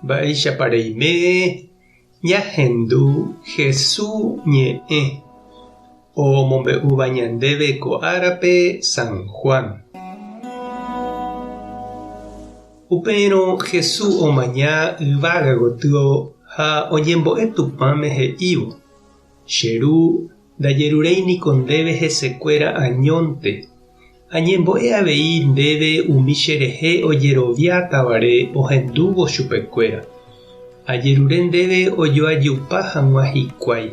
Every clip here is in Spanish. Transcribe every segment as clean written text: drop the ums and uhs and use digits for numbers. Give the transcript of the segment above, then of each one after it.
Baixa pareime, ñahendu Jesús ñe'ẽ omombe'úva ñandéve ko árape San Juan. Upérõ Jesús omaña yvága gotyo ha oñembo'e Tupãme he'ívo: Cheru ndajeruréiniko ndéve hesekuéra añónte. Añembo'e avei ndéve umi cherehe ojeroviátavare ohendúvo chupekuéra. Ajerure ndéve ojoajupa hag̃ua hikuái.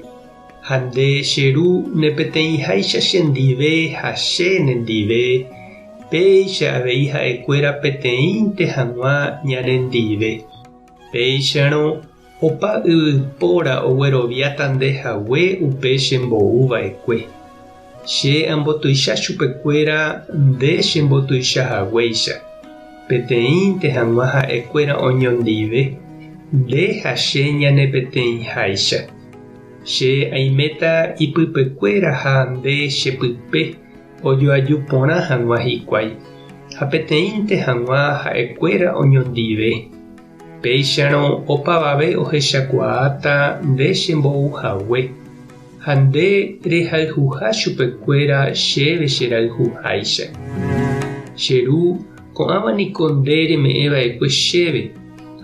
Ha nde cheru nepeteĩháicha chendive ha che nendive, péicha avei ha'ekuéra peteĩnte hag̃ua ñanendive. Péicharõ opa yvypóra ogueroviáta ndehague upe chembo'uva'ekue. Che ambotuicha chupekuéra nde chembotuichahaguéicha. Peteĩnte hag̃ua ha'ekuéra oñondive, nde ha che ñanepeteĩháicha. Che aiméta ipypekuéra ha nde chepype ojoaju porã hag̃ua hikuái. Ha peteĩnte hag̃ua ha'ekuéra oñondive. Péicharõ opavave ohechakuaáta nde chembo'uhague. Ha nde rehayhuha chupekuéra chéve cherayhuháicha. Cheru ko'ãvaniko nde reme'ẽva'ekue chéve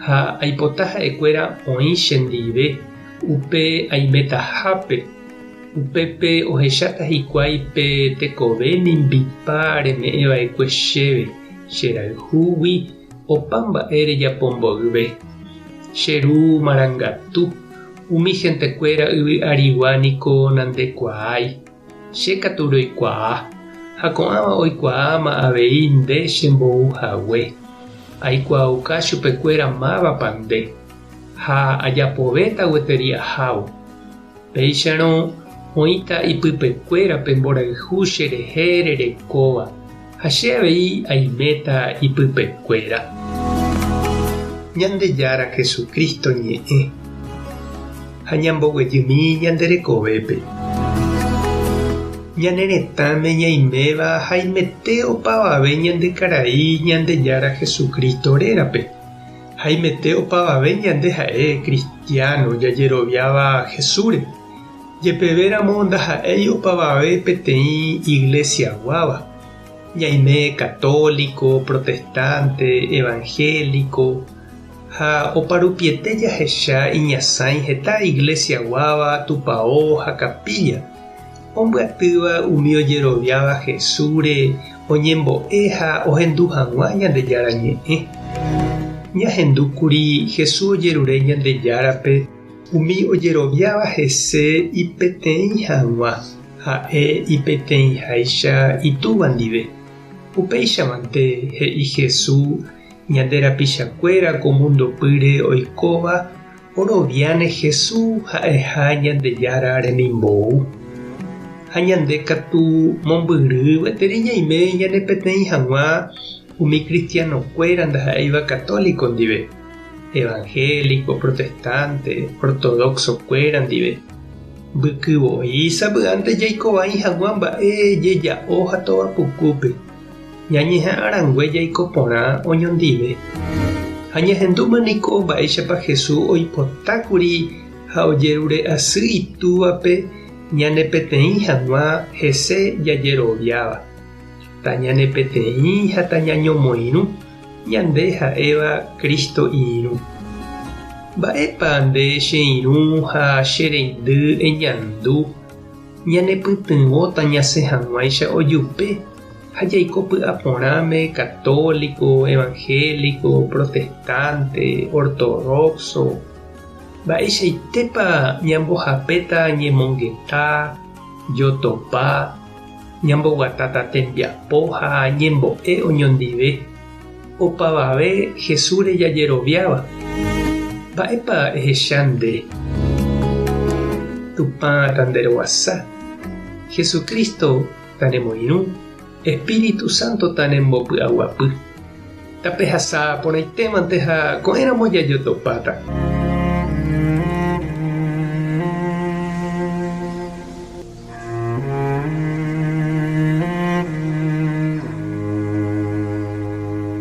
ha aipota ha'ekuéra oĩ chendive upe aimétahápe. Upépe ohecháta hikuái pe tekove nimbipa reme'ẽva'ekue chéve cherayhúgui opa mba'e rejapomboyve. Cheru marangatu umi hentekuéra yvy'arigua-niko nandekuaái. Che katu roikuaa ha ko'ãva oikuaáma avei nde chembo'uhague. Aikuaauka chupekuéra mávapa nde ha ajapovéta gueteria ahávo. Péicharõ oĩta ipypekuérape mborayhu cherehe rerekóva ha che avei aiméta ipypekuéra. Ñandejára Jesucristo ñe'ẽ ha ñamboguejymi ñanderekovépe. Ñane retãme ñaiméva haimete opavave ñandekarai Ñandejára Jesucristo rérape. Haimete opavave ñande ha'e cristiano jajeroviáva Jesúre. Jepevéramo ndaha'éi opavave peteĩ iglesia guáva. Ñaime católico, protestante, evangélico ha oparupiete jahecha iñasãi heta iglesia guáva, tupão ha capilla. Ombyatýva umi ojeroviáva Jesúre oñembo'e ha ohendu hag̃ua Ñandejára ñe'ẽ. Ñahendúkuri Jesús ojerure Ñandejárape umi ojeroviáva hese ipeteĩ hag̃ua ha'e ipeteĩháicha itúva ndive. Upéichamante he'i Jesús ñande rapichakuéra ko mundopýre oikóva oroviáne Jesús ha'eha Ñandejára remimbou. Ha ñande katu mombyry gueteri ñaime ñane peteĩ hag̃ua umi cristianokuéra ndaha'éiva católico ndive, evangélico, protestante, ortodoxokuéra ndive. Mbykyvoi sapy'ánte jaikovãi hag̃ua mba'e jeja'o ha tovapukúpe. Ñañeha'ãrangue jaiko porã oñondive. Ha ñahendúmaniko mba'éichapa Jesús oipotákuri ha ojerure asy itúvape ñane peteĩ hag̃ua hese jajeroviáva. Ta ñane peteĩ ha ta ñañomoirũ ñande ha'éva Cristo irũ. Mba'épa nde che irũ ha chereindy eñandu ñanepytyvõta ñasẽ hag̃uáicha ojupe ha jaiko py'aporãme católico, evangélico, protestante, ortodoxo. Mba'eichaitépa ñambohapéta ñemongetã, jotopa, ñamboguatáta tembiapo ha ñembo'e oñondive. Opavave Jesús rejajeroviáva. Mba'épa ehecha nde. Tupã tanderoguasa. Jesucristo tanemoirũ. Espíritu Santo tanembopy'aguapy. Tapehasa porãitémante ha ko'ẽramo jajotopáta.